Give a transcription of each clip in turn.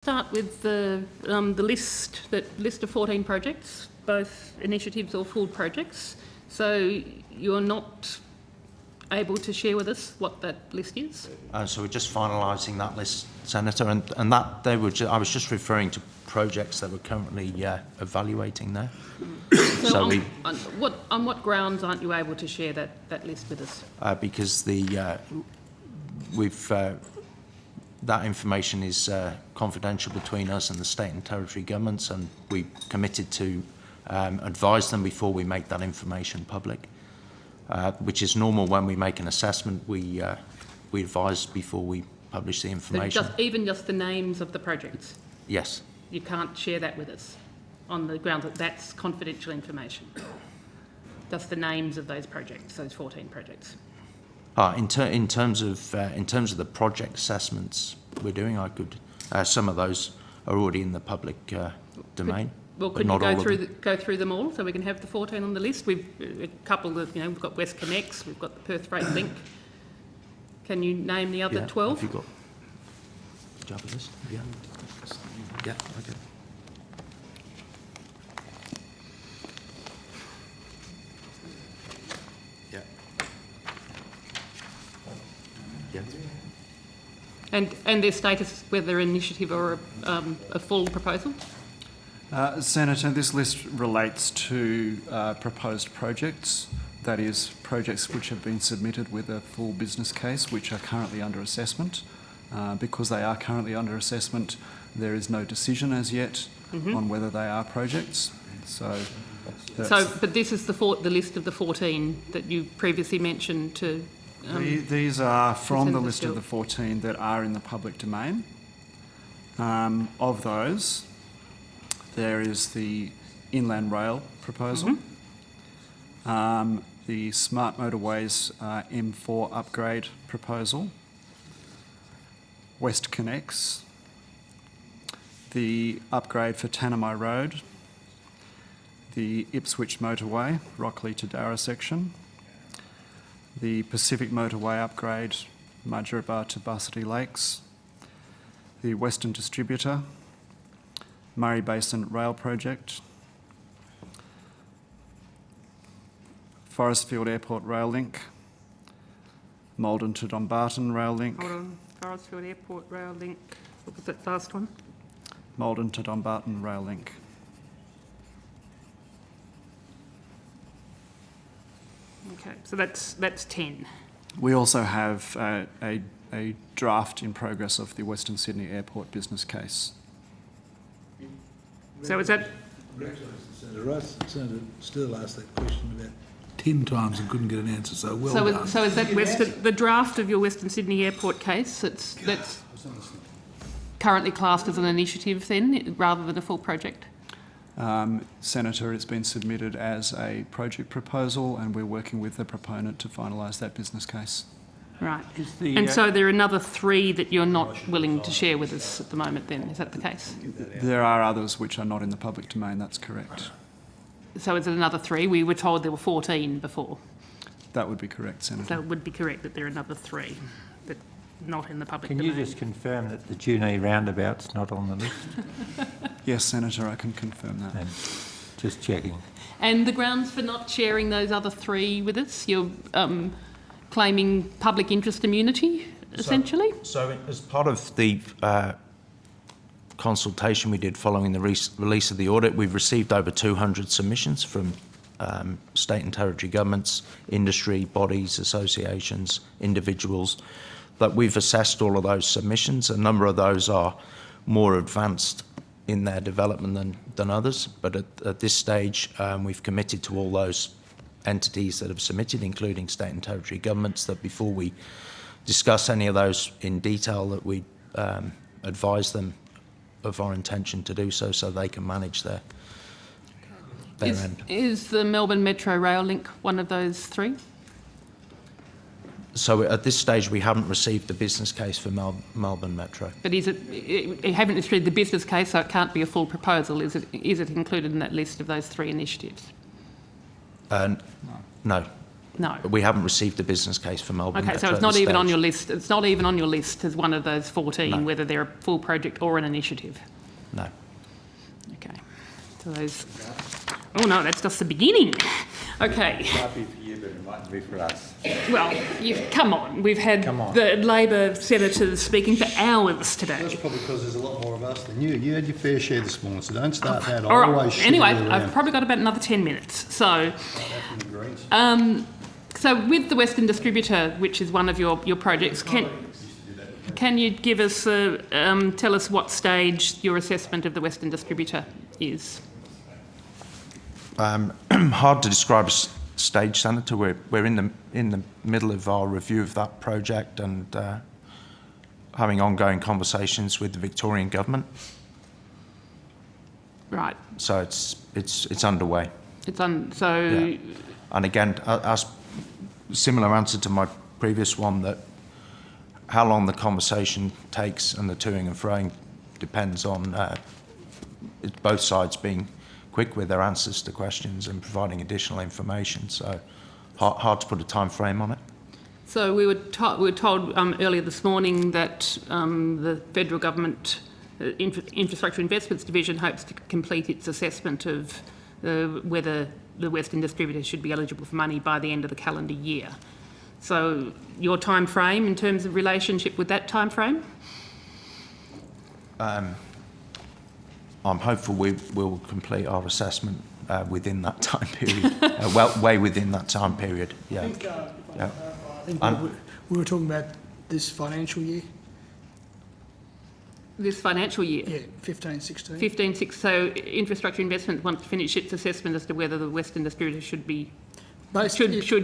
Start with the list of 14 projects, both initiatives or full projects. So you're not able to share with us what that list is? So we're just finalising that list, Senator, and that they were. I was just referring to projects that we're currently evaluating there. So on what grounds aren't you able to share that list with us? Because that information is confidential between us and the state and territory governments, and we committed to advise them before we make that information public, which is normal when we make an assessment. We advise before we publish the information. So even just the names of the projects? Yes. You can't share that with us on the grounds that that's confidential information? Just the names of those projects, those 14 projects? In terms of the project assessments we're doing, I could. Some of those are already in the public domain. Could you go through them all so we can have the 14 on the list? We've a couple of, we've got WestConnex, we've got the Perth Freight Link. Can you name the other 12? Have you got? Do you have a list? Yeah. Yeah. Okay. Yeah. And their status, whether an initiative or a full proposal? Senator, this list relates to proposed projects, that is, projects which have been submitted with a full business case, which are currently under assessment. Because they are currently under assessment, there is no decision as yet on whether they are projects. But this is the list of the 14 that you previously mentioned to. These are from the list of the 14 that are in the public domain. Of those, there is the Inland Rail proposal, the Smart Motorways M4 upgrade proposal, WestConnex, the upgrade for Tanami Road, the Ipswich Motorway, Rockley to Darra section, the Pacific Motorway upgrade, Mudgeeraba to Varsity Lakes, the Western Distributor, Murray Basin Rail Project, Forestfield Airport Rail Link, Maldon to Dumbarton Rail Link. Hold on, Forestfield Airport Rail Link. What was that last one? Maldon to Dumbarton Rail Link. Okay, so that's 10. We also have a draft in progress of the Western Sydney Airport business case. So is that? Congratulations, Senator Russ. Senator Still asked that question about 10 times and couldn't get an answer, so well done. So is that the draft of your Western Sydney Airport case that's currently classed as an initiative then, rather than a full project? Senator, it's been submitted as a project proposal and we're working with the proponent to finalise that business case. Right. So there are another 3 that you're not willing to share with us at the moment then, is that the case? There are others which are not in the public domain, that's correct. So is it another 3? We were told there were 14 before. That would be correct, Senator. So it would be correct that there are another 3 that are not in the public domain. Can you just confirm that the Junee roundabout's not on the list? Yes, Senator, I can confirm that. And just checking. And the grounds for not sharing those other 3 with us, you're claiming public interest immunity, essentially? So as part of the consultation we did following the release of the audit, we've received over 200 submissions from state and territory governments, industry, bodies, associations, individuals. But we've assessed all of those submissions. A number of those are more advanced in their development than others. But at this stage, we've committed to all those entities that have submitted, including state and territory governments, that before we discuss any of those in detail, that we advise them of our intention to do so they can manage their end. Is the Melbourne Metro Rail Link one of those 3? So at this stage, we haven't received the business case for Melbourne Metro. But you haven't received the business case, so it can't be a full proposal. Is it included in that list of those 3 initiatives? No. No. We haven't received a business case for Melbourne Okay, so Metro it's at not this even on stage. your list. It's not even on your list as one of those 14, No. whether they're a full project or an initiative. No. Okay. So those. Oh no, that's just the beginning. Okay. It might be for you, but it mightn't be for us. Well, come on. We've had Come on. the Labor senators speaking for hours today. That's probably because there's a lot more of us than you. You had your fair share this morning, so don't start that. All right. Always shit Anyway, it around. I've probably got about another 10 minutes. So, From the Greens. so with the Western Distributor, which is one of your projects, can you give us tell us what stage your assessment of the Western Distributor is? Hard to describe a stage, Senator. We're in the middle of our review of that project and having ongoing conversations with the Victorian government. Right. So it's underway. So. Yeah. And again, as similar answer to my previous one, that how long the conversation takes and the toing and froing depends on both sides being quick with their answers to questions and providing additional information. So hard to put a time frame on it. So we were told earlier this morning that the federal government Infrastructure Investments Division hopes to complete its assessment of whether the Western Distributor should be eligible for money by the end of the calendar year. So your time frame in terms of relationship with that time frame? I'm hopeful we will complete our assessment within that time period, way within that time period. Yeah. I think we were talking about this financial year. This financial year? Yeah, 15-16. 15-16. So Infrastructure Investment wants to finish its assessment as to whether the Western Distributor should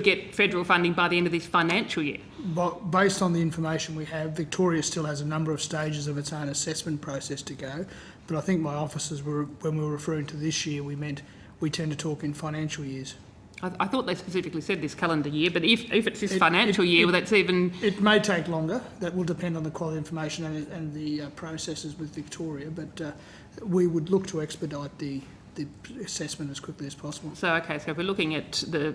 get federal funding by the end of this financial year. But based on the information we have, Victoria still has a number of stages of its own assessment process to go. But I think my officers when we were referring to this year, we tend to talk in financial years. I thought they specifically said this calendar year, but if it's this financial year, well, that's even... It may take longer. That will depend on the quality of information and the processes with Victoria, but we would look to expedite the assessment as quickly as possible. So, okay, so if we're looking at the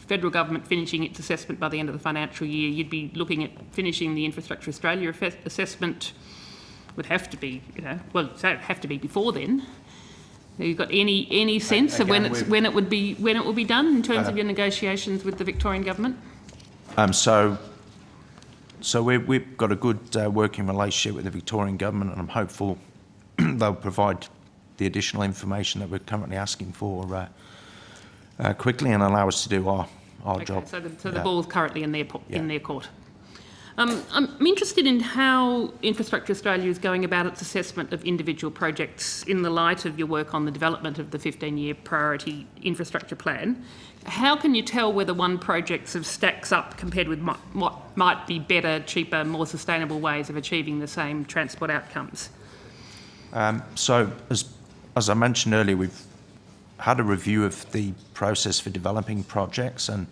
federal government finishing its assessment by the end of the financial year, you'd be looking at finishing the Infrastructure Australia assessment. Would have to be, have to be before then. Have you got any sense of when it will be done in terms of your negotiations with the Victorian government? So we've got a good working relationship with the Victorian government, and I'm hopeful they'll provide the additional information that we're currently asking for quickly and allow us to do our job. So the ball's currently in their court. I'm interested in how Infrastructure Australia is going about its assessment of individual projects in the light of your work on the development of the 15-year priority infrastructure plan. How can you tell whether one project sort of stacks up compared with what might be better, cheaper, more sustainable ways of achieving the same transport outcomes? So as I mentioned earlier, we've had a review of the process for developing projects and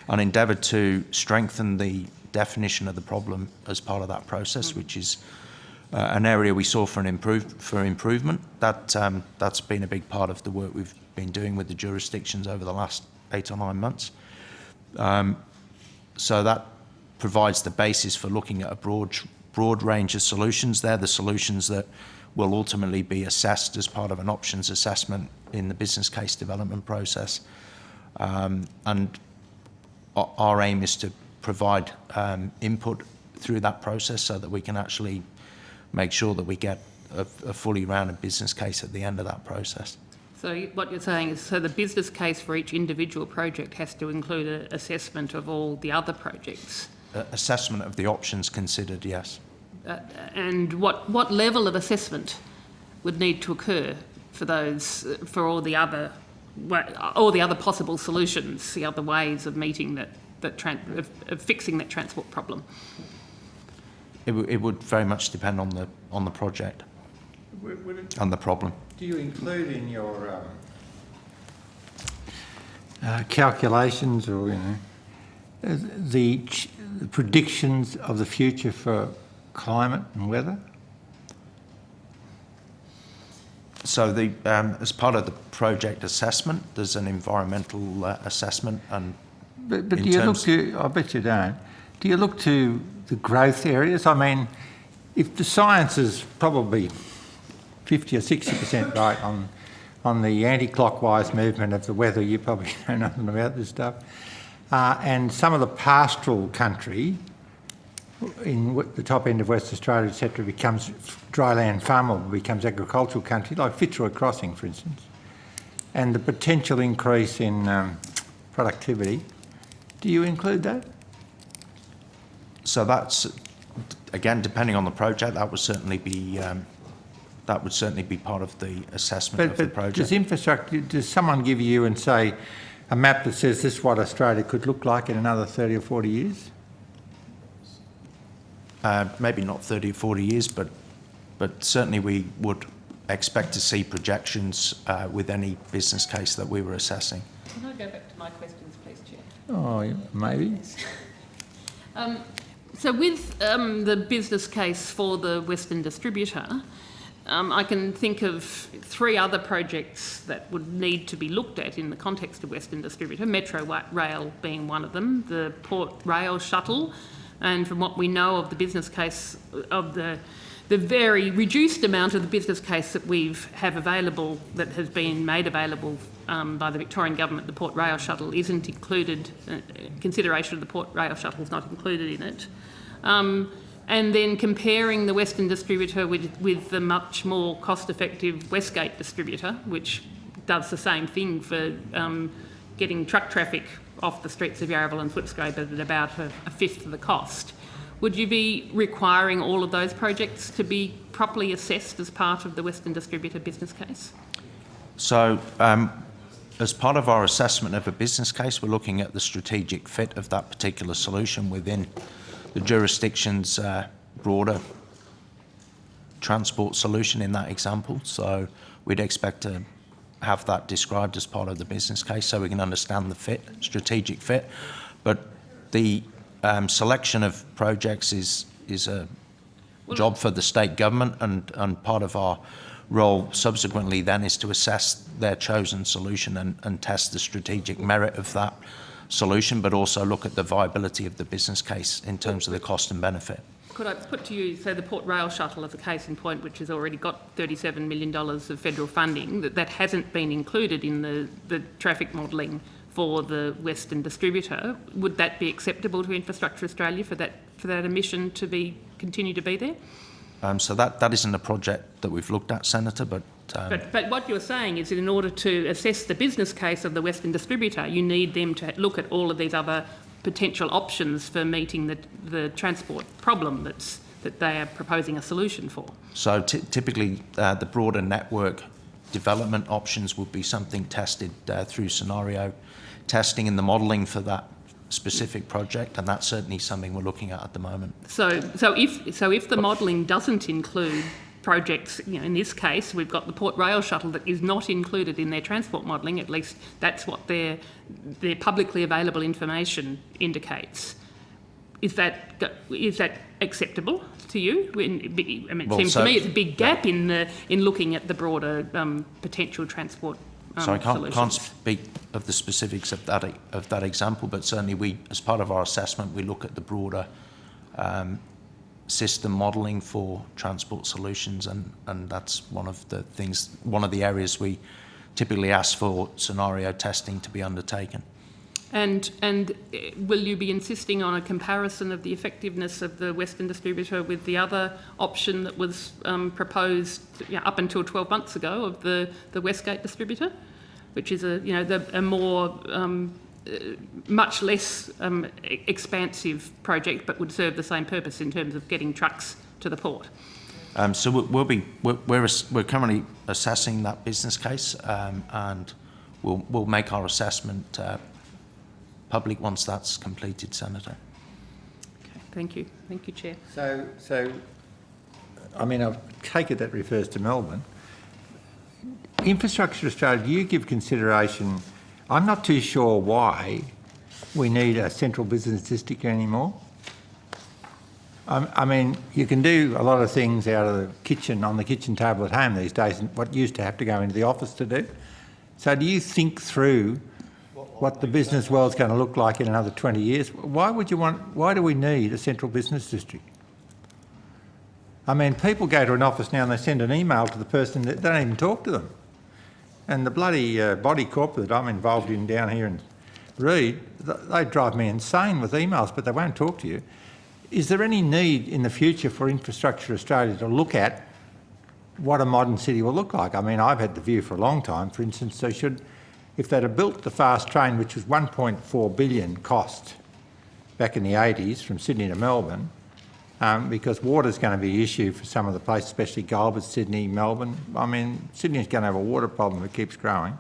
endeavoured to strengthen the definition of the problem as part of that process, which is an area we saw for improvement. That's been a big part of the work we've been doing with the jurisdictions over the last 8 or 9 months. So that provides the basis for looking at a broad range of solutions. They're the solutions that will ultimately be assessed as part of an options assessment in the business case development process. And our aim is to provide input through that process so that we can actually make sure that we get a fully rounded business case at the end of that process. So what you're saying is, so the business case for each individual project has to include an assessment of all the other projects? Assessment of the options considered, yes. And what level of assessment would need to occur for all the other possible solutions, the other ways of meeting of fixing that transport problem? It would very much depend on the project and the problem. Do you include in your calculations or the predictions of the future for climate and weather? So as part of the project assessment, there's an environmental assessment, and But do in you look terms- to, I bet you don't, do you look to the growth areas? I mean, if the science is probably 50 or 60% right on the anti-clockwise movement of the weather, you probably know nothing about this stuff, and some of the pastoral country in the top end of West Australia, etc., becomes dryland farmable, becomes agricultural country, like Fitzroy Crossing, for instance, and the potential increase in productivity. Do you include that? So that's, again, depending on the project, that would certainly be part of the assessment of the project. Does infrastructure, does someone give you and say a map that says this is what Australia could look like in another 30 or 40 years? Maybe not 30 or 40 years, but certainly we would expect to see projections with any business case that we were assessing. Can I go back to my questions, please, Chair? Oh, maybe. So with the business case for the Western Distributor, I can think of 3 other projects that would need to be looked at in the context of Western Distributor, Metro Rail being one of them, the Port Rail Shuttle, and from what we know of the business case, of the very reduced amount of the business case that we have available, that has been made available by the Victorian Government, the Port Rail Shuttle isn't included, consideration of the Port Rail Shuttle is not included in it. And then comparing the Western Distributor with the much more cost-effective Westgate Distributor, which does the same thing for getting truck traffic off the streets of Yarraville and Footscray, but at about a fifth of the cost. Would you be requiring all of those projects to be properly assessed as part of the Western Distributor business case? So as part of our assessment of a business case, we're looking at the strategic fit of that particular solution within the jurisdiction's broader transport solution in that example. So we'd expect to have that described as part of the business case so we can understand the fit, strategic fit. But the selection of projects is a job for the state government, and part of our role subsequently then is to assess their chosen solution and test the strategic merit of that solution, but also look at the viability of the business case in terms of the cost and benefit. Could I put to you, say, the Port Rail Shuttle as a case in point, which has already got $37 million of federal funding, that hasn't been included in the traffic modelling for the Western Distributor. Would that be acceptable to Infrastructure Australia for that emission to continue to be there? So that isn't a project that we've looked at, Senator, but But what you're saying is that in order to assess the business case of the Western Distributor, you need them to look at all of these other potential options for meeting the transport problem that they are proposing a solution for. So typically the broader network development options would be something tested through scenario testing and the modelling for that specific project, and that's certainly something we're looking at the moment. So if the modelling doesn't include projects, in this case we've got the Port Rail Shuttle that is not included in their transport modelling, at least that's what their publicly available information indicates. Is that acceptable to you? It seems to me it's a big gap in looking at the broader potential transport so I can't solutions. speak of the specifics of that example, but certainly we, as part of our assessment, we look at the broader system modelling for transport solutions, and that's one of the areas we typically ask for scenario testing to be undertaken. And will you be insisting on a comparison of the effectiveness of the Western Distributor with the other option that was proposed up until 12 months ago of the Westgate Distributor, which is a more much less expansive project, but would serve the same purpose in terms of getting trucks to the port? So we're currently assessing that business case, and we'll make our assessment public once that's completed, Senator. Okay, thank you, Chair. So, I mean, I take it that refers to Melbourne. Infrastructure Australia, do you give consideration? I'm not too sure why we need a central business district anymore. I mean, you can do a lot of things out of the kitchen, on the kitchen table at home these days, and what used to have to go into the office to do. So do you think through what the business world's going to look like in another 20 years. Why do we need a central business district? I mean, people go to an office now and they send an email to the person that they don't even talk to them. And the bloody body corp that I'm involved in down here in Reed, they drive me insane with emails, but they won't talk to you. Is there any need in the future for Infrastructure Australia to look at what a modern city will look like? I mean, I've had the view for a long time, for instance, they should, if they'd have built the fast train, which was 1.4 billion cost back in the 80s from Sydney to Melbourne, because water's going to be an issue for some of the places, especially Goulburn, Sydney, Melbourne. I mean, Sydney's going to have a water problem that keeps growing.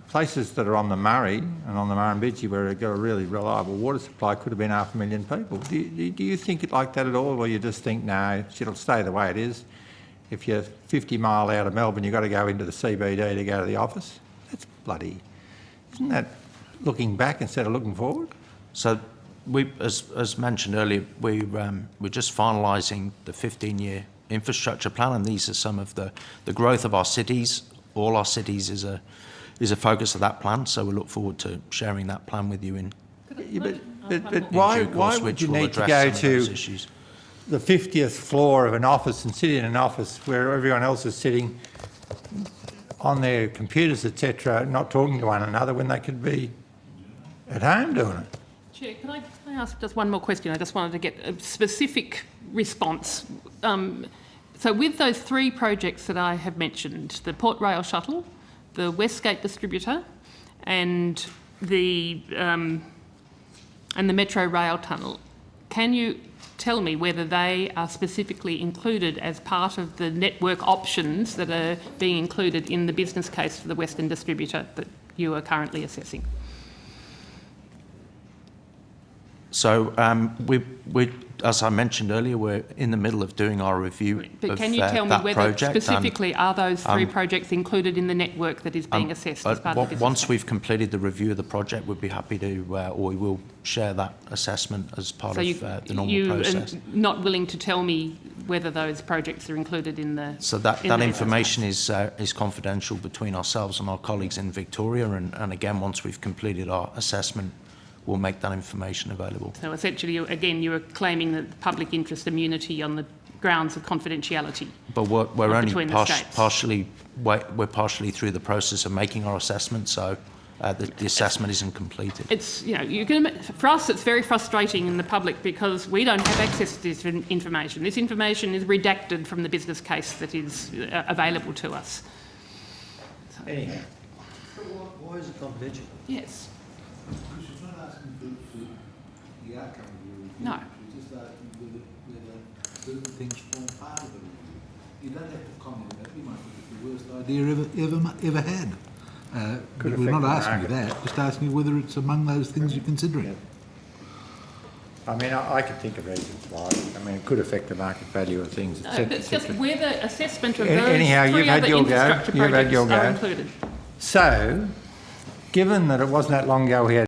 Places that are on the Murray and on the Murrumbidgee where they've got a really reliable water supply could have been 500,000 people. Do you think it like that at all, or you just think, no, it'll stay the way it is? If you're 50 mile out of Melbourne, you've got to go into the CBD to go to the office? That's bloody... Isn't that looking back instead of looking forward? So we, as mentioned earlier, we're just finalising the 15-year infrastructure plan, and these are some of the growth of our cities. All our cities is a focus of that plan, so we look forward to sharing that plan with you in But why due course, would which you will need to address go some of those to issues. the 50th floor of an office and sit in an office where everyone else is sitting on their computers, etc., not talking to one another when they could be at home doing it? Chair, can I ask just one more question? I just wanted to get a specific response. So with those 3 projects that I have mentioned, the Port Rail Shuttle, the Westgate Distributor and the Metro Rail Tunnel, can you tell me whether they are specifically included as part of the network options that are being included in the business case for the Western Distributor that you are currently assessing? So we, as I mentioned earlier, we're in the middle of doing our review But of can you tell me that whether project. specifically are those 3 projects included in the network that is being assessed as part of the business Once case? we've completed the review of the project, we'd be happy to, or we will share that assessment as part of the normal process. Are not willing to tell me whether those projects are included in the... So that in the information is confidential between ourselves and our colleagues in Victoria, and again, once we've completed our assessment, we'll make that information available. So essentially, again, you are claiming that the public interest immunity on the grounds of confidentiality. But we're only between the states. we're partially through the process of making our assessment, so the assessment isn't completed. It's, you know, for us, it's very frustrating in the public because we don't have access to this information. This information is redacted from the business case that is available to us. Anyhow. Why is it confidential? Yes. Because she's not asking for the outcome of your review. No. She's just asking whether certain things form part of the review. You don't have to comment on that. You might think it's the worst idea ever had. But we're not asking you that. Just asking you whether it's among those things you're considering. I mean, I could think of reasons why. I mean, it could affect the market value of things, No, etc. but it's just whether assessment of Anyhow, those 3 you've had other your go. infrastructure You've had your projects are go. included. So, given that it wasn't that long ago we had